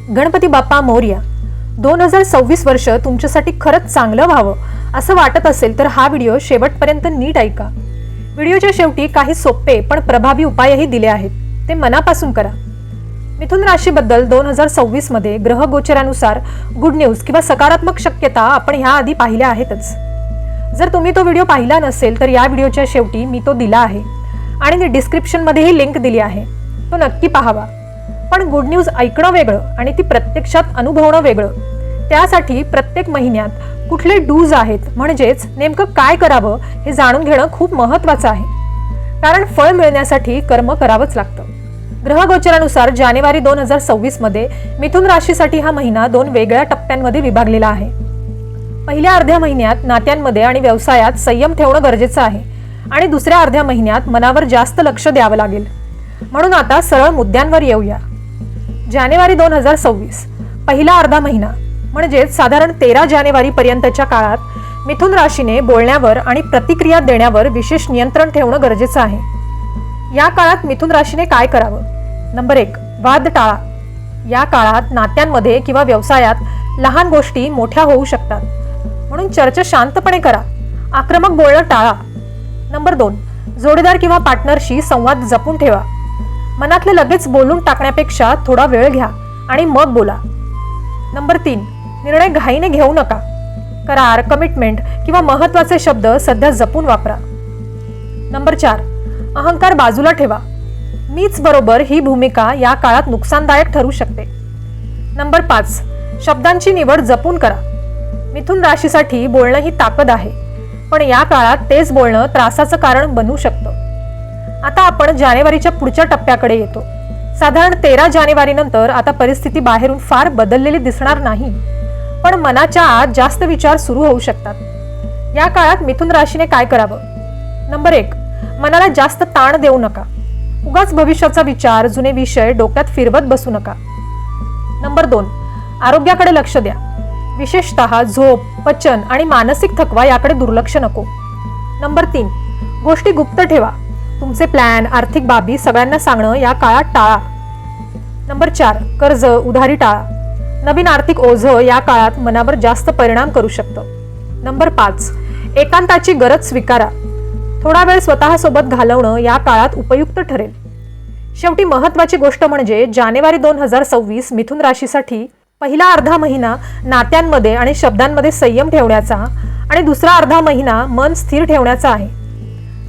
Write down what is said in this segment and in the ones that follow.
गणपती बाप्पा मोरया. 2026 वर्ष तुमच्यासाठी खरंच चांगलं व्हावं असं वाटत असेल तर हा व्हिडिओ शेवटपर्यंत नीट ऐका. व्हिडिओच्या शेवटी काही सोपे पण प्रभावी उपायही दिले आहेत, ते मनापासून करा. मिथुन राशीबद्दल 2026 मध्ये ग्रह गोचरानुसार गुड न्यूज किंवा सकारात्मक शक्यता आपण ह्या आधी पाहिल्या आहेतच. जर तुम्ही तो व्हिडिओ पाहिला नसेल तर या व्हिडिओच्या शेवटी मी तो दिला आहे आणि डिस्क्रिप्शन मध्येही लिंक दिली आहे, तो नक्की पाहावा. पण गुड न्यूज ऐकणं वेगळं आणि ती प्रत्यक्षात अनुभवणं वेगळं. त्यासाठी प्रत्येक महिन्यात कुठले डूज आहेत, म्हणजेच नेमकं काय करावं हे जाणून घेणं खूप महत्त्वाचं आहे. कारण फळ मिळण्यासाठी कर्म करावंच लागतं. ग्रह गोचरानुसार जानेवारी 2026 मध्ये मिथुन राशीसाठी हा महिना 2 वेगळ्या टप्प्यांमध्ये विभागलेला आहे. पहिल्या अर्ध्या महिन्यात नात्यांमध्ये आणि व्यवसायात संयम ठेवणं गरजेचं आहे आणि दुसऱ्या अर्ध्या महिन्यात मनावर जास्त लक्ष द्यावं लागेल. म्हणून आता सरळ मुद्द्यांवर येऊया. जानेवारी 2026 पहिला अर्धा महिना म्हणजेच साधारण 13 जानेवारी पर्यंतच्या काळात मिथुन राशीने बोलण्यावर आणि प्रतिक्रिया देण्यावर विशेष नियंत्रण ठेवणं गरजेचं आहे. या काळात मिथुन राशीने काय करावं? नंबर 1, वाद टाळा. या काळात नात्यांमध्ये किंवा व्यवसायात लहान गोष्टी मोठ्या होऊ शकतात, म्हणून चर्चा शांतपणे करा. आक्रमक बोलणं टाळा. नंबर 2, जोडीदार किंवा पार्टनरशी संवाद जपून ठेवा. मनातलं लगेच बोलून टाकण्यापेक्षा थोडा वेळ घ्या आणि मग बोला. नंबर 3, निर्णय घाईने घेऊ नका. करार, कमिटमेंट किंवा महत्त्वाचे शब्द सध्या जपून वापरा. नंबर 4, अहंकार बाजूला ठेवा. मीच बरोबर ही भूमिका या काळात नुकसानदायक ठरू शकते. नंबर 5, शब्दांची निवड जपून करा. मिथुन राशीसाठी बोलणं ही ताकद आहे, पण या काळात तेच बोलणं त्रासाचं कारण बनू शकतं. आता आपण जानेवारीच्या पुढच्या टप्प्याकडे येतो. साधारण 13 जानेवारी नंतर आता परिस्थिती बाहेरून फार बदललेली दिसणार नाही, पण मनाच्या आत जास्त विचार सुरू होऊ शकतात. या काळात मिथुन राशीने काय करावं? नंबर 1, मनाला जास्त ताण देऊ नका. उगाच भविष्याचा विचार, जुने विषय डोक्यात फिरवत बसू नका. नंबर 2, आरोग्याकडे लक्ष द्या. विशेषतः झोप, पचन आणि मानसिक थकवा याकडे दुर्लक्ष नको. नंबर 3, गोष्टी गुप्त ठेवा. तुमचे प्लॅन, आर्थिक बाबी सगळ्यांना सांगणं या काळात टाळा. नंबर 4, कर्ज, उधारी टाळा. नवीन आर्थिक ओझं या काळात मनावर जास्त परिणाम करू शकतं. नंबर 5, एकांताची गरज स्वीकारा. थोडा वेळ स्वतःसोबत घालवणं या काळात उपयुक्त ठरेल. शेवटी महत्त्वाची गोष्ट म्हणजे जानेवारी 2026 मिथुन राशीसाठी पहिला अर्धा महिना नात्यांमध्ये आणि शब्दांमध्ये संयम ठेवण्याचा आणि दुसरा अर्धा महिना मन स्थिर ठेवण्याचा आहे.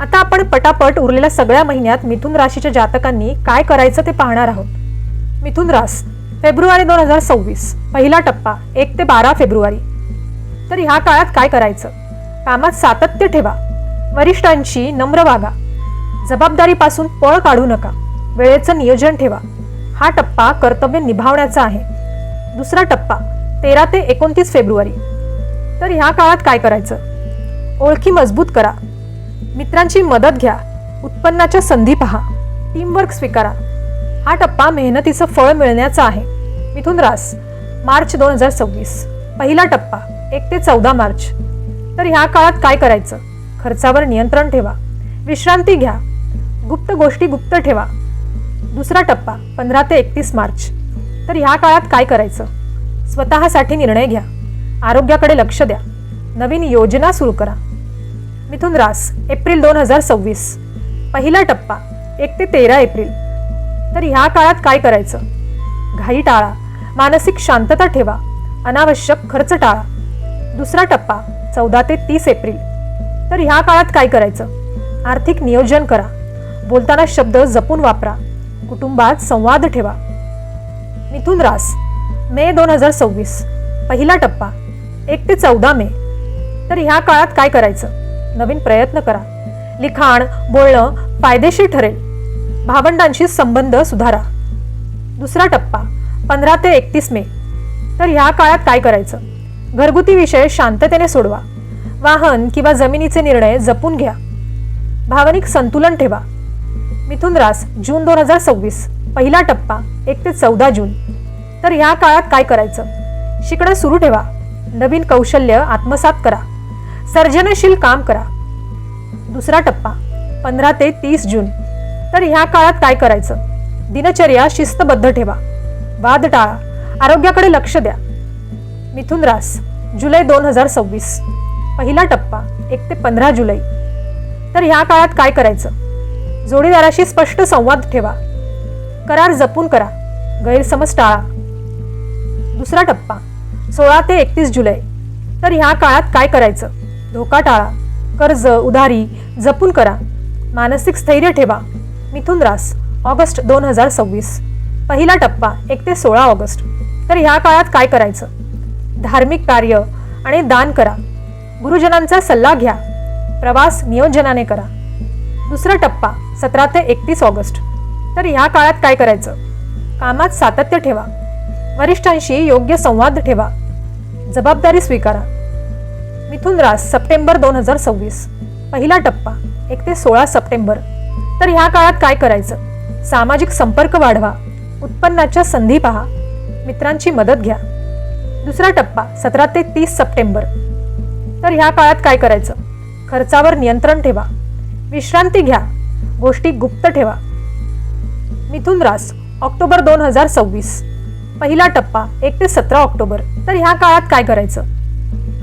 आता आपण पटापट उरलेल्या सगळ्या महिन्यात मिथुन राशीच्या जातकांनी काय करायचं ते पाहणार आहोत. मिथुन रास, फेब्रुवारी 2026 पहिला टप्पा 1 ते 12 फेब्रुवारी. तर ह्या काळात काय करायचं? कामात सातत्य ठेवा. वरिष्ठांशी नम्र वागा. जबाबदारीपासून पळ काढू नका. वेळेचं नियोजन ठेवा. हा टप्पा कर्तव्य निभावण्याचा आहे. दुसरा टप्पा 13 ते 29 फेब्रुवारी. तर ह्या काळात काय करायचं? ओळखी मजबूत करा. मित्रांची मदत घ्या. उत्पन्नाच्या संधी पहा. टीमवर्क स्वीकारा. हा टप्पा मेहनतीचं फळ मिळण्याचा आहे. मिथुन रास, मार्च 2026 पहिला टप्पा 1 ते 14 मार्च. तर ह्या काळात काय करायचं? खर्चावर नियंत्रण ठेवा. विश्रांती घ्या. गुप्त गोष्टी गुप्त ठेवा. दुसरा टप्पा 15 ते 31 मार्च. तर ह्या काळात काय करायचं? स्वतःसाठी निर्णय घ्या. आरोग्याकडे लक्ष द्या. नवीन योजना सुरू करा. मिथुन रास, एप्रिल 2026 पहिला टप्पा 1 ते 13 एप्रिल. तर ह्या काळात काय करायचं? घाई टाळा. मानसिक शांतता ठेवा. अनावश्यक खर्च टाळा. दुसरा टप्पा 14 ते 30 एप्रिल. तर ह्या काळात काय करायचं? आर्थिक नियोजन करा. बोलताना शब्द जपून वापरा. कुटुंबात संवाद ठेवा. मिथुन रास, मे 2026 पहिला टप्पा 1 ते 14 मे. तर ह्या काळात काय करायचं? नवीन प्रयत्न करा. लिखाण, बोलणं फायदेशीर ठरेल. भावंडांशी संबंध सुधारा. दुसरा टप्पा 15 ते 31 मे. तर ह्या काळात काय करायचं? घरगुती विषय शांततेने सोडवा. वाहन किंवा जमिनीचे निर्णय जपून घ्या. भावनिक संतुलन ठेवा. मिथुन रास, जून 2026 पहिला टप्पा 1 ते 14 जून. तर ह्या काळात काय करायचं? शिकणं सुरू ठेवा. नवीन कौशल्य आत्मसात करा. सर्जनशील काम करा. दुसरा टप्पा 15 ते 30 जून. तर ह्या काळात काय करायचं? दिनचर्या शिस्तबद्ध ठेवा. वाद टाळा. आरोग्याकडे लक्ष द्या. मिथुन रास, जुलै 2026, पहिला टप्पा 1 ते 15 जुलै. तर ह्या काळात काय करायचं? जोडीदाराशी स्पष्ट संवाद ठेवा. करार जपून करा, गैरसमज टाळा. दुसरा टप्पा 16 ते 31 जुलै. तर ह्या काळात काय करायचं? धोका टाळा, कर्ज उधारी जपून करा, मानसिक स्थैर्य ठेवा. मिथुन रास, ऑगस्ट 2026, पहिला टप्पा 1 ते 16 ऑगस्ट. तर ह्या काळात काय करायचं? धार्मिक कार्य आणि दान करा. गुरुजनांचा सल्ला घ्या. प्रवास नियोजनाने करा. दुसरा टप्पा 17 ते 31 ऑगस्ट. तर ह्या काळात काय करायचं? कामात सातत्य ठेवा. वरिष्ठांशी योग्य संवाद ठेवा. जबाबदारी स्वीकारा. मिथुन रास, सप्टेंबर 2026, पहिला टप्पा 1 ते 16 सप्टेंबर. तर ह्या काळात काय करायचं? सामाजिक संपर्क वाढवा. उत्पन्नाच्या संधी पहा. मित्रांची मदत घ्या. दुसरा टप्पा 17 ते 30 सप्टेंबर. तर ह्या काळात काय करायचं? खर्चावर नियंत्रण ठेवा. विश्रांती घ्या. गोष्टी गुप्त ठेवा. मिथुन रास, ऑक्टोबर 2026, पहिला टप्पा 1 ते 17 ऑक्टोबर. तर ह्या काळात काय करायचं?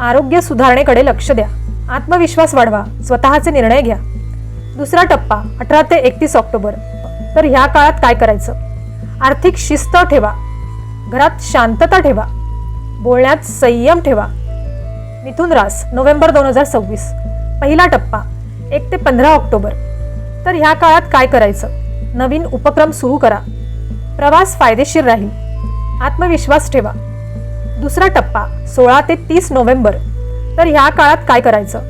आरोग्य सुधारणेकडे लक्ष द्या. आत्मविश्वास वाढवा. स्वतःचे निर्णय घ्या. दुसरा टप्पा 18 ते 31 ऑक्टोबर. तर ह्या काळात काय करायचं? आर्थिक शिस्त ठेवा. घरात शांतता ठेवा. बोलण्यात संयम ठेवा. मिथुन रास, नोव्हेंबर 2026, पहिला टप्पा 1 ते 15 ऑक्टोबर. तर ह्या काळात काय करायचं? नवीन उपक्रम सुरू करा. प्रवास फायदेशीर राहील. आत्मविश्वास ठेवा. दुसरा टप्पा 16 ते 30 नोव्हेंबर. तर ह्या काळात काय करायचं?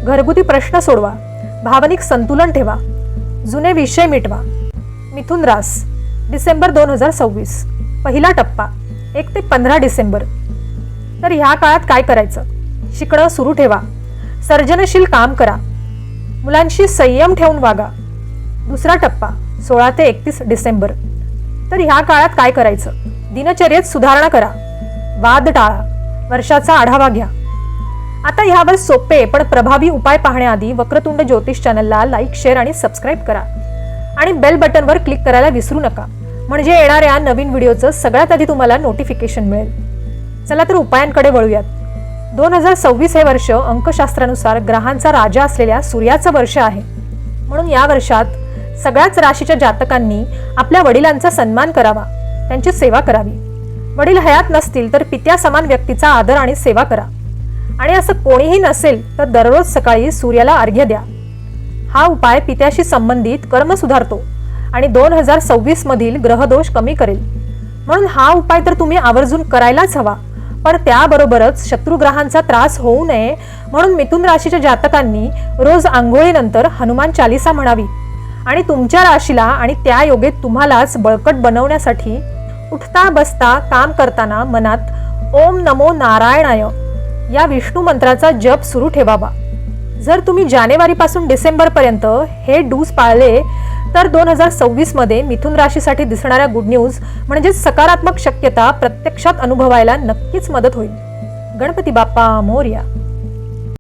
घरगुती प्रश्न सोडवा. भावनिक संतुलन ठेवा. जुने विषय मिटवा. मिथुन रास, डिसेंबर 2026, पहिला टप्पा 1 ते 15 डिसेंबर. तर ह्या काळात काय करायचं? शिकणं सुरू ठेवा. सर्जनशील काम करा. मुलांशी संयम ठेवून वागा. दुसरा टप्पा 16 ते 31 डिसेंबर. तर ह्या काळात काय करायचं? दिनचर्येत सुधारणा करा. वाद टाळा. वर्षाचा आढावा घ्या. आता ह्यावर सोपे पण प्रभावी उपाय पाहण्याआधी वक्रतुंड ज्योतिष चॅनलला लाईक, शेअर आणि सबस्क्राईब करा आणि बेल बटनवर क्लिक करायला विसरू नका, म्हणजे येणाऱ्या नवीन व्हिडिओचं सगळ्यात आधी तुम्हाला नोटिफिकेशन मिळेल. चला तर उपायांकडे वळूयात. 2026 हे वर्ष अंकशास्त्रानुसार ग्रहांचा राजा असलेल्या सूर्याचं वर्ष आहे. म्हणून या वर्षात सगळ्याच राशीच्या जातकांनी आपल्या वडिलांचा सन्मान करावा, त्यांची सेवा करावी. वडील हयात नसतील तर पित्या समान व्यक्तीचा आदर आणि सेवा करा. आणि असं कोणीही नसेल तर दररोज सकाळी सूर्याला अर्घ्य द्या. हा उपाय पित्याशी संबंधित कर्म सुधारतो आणि 2026 मधील ग्रहदोष कमी करेल. म्हणून हा उपाय तर तुम्ही आवर्जून करायलाच हवा. पण त्याबरोबरच शत्रुग्रहांचा त्रास होऊ नये म्हणून मिथुन राशीच्या जातकांनी रोज आंघोळीनंतर हनुमान चालीसा म्हणावी आणि तुमच्या राशीला आणि त्या योगे तुम्हालाच बळकट बनवण्यासाठी उठता बसता काम करताना मनात ओम नमो नारायणाय या विष्णू मंत्राचा जप सुरू ठेवावा. जर तुम्ही जानेवारीपासून डिसेंबरपर्यंत हे डूज पाळले तर 2026 मध्ये मिथुन राशीसाठी दिसणाऱ्या गुड न्यूज म्हणजे सकारात्मक शक्यता प्रत्यक्षात अनुभवायला नक्कीच मदत होईल. गणपती बाप्पा मोरया.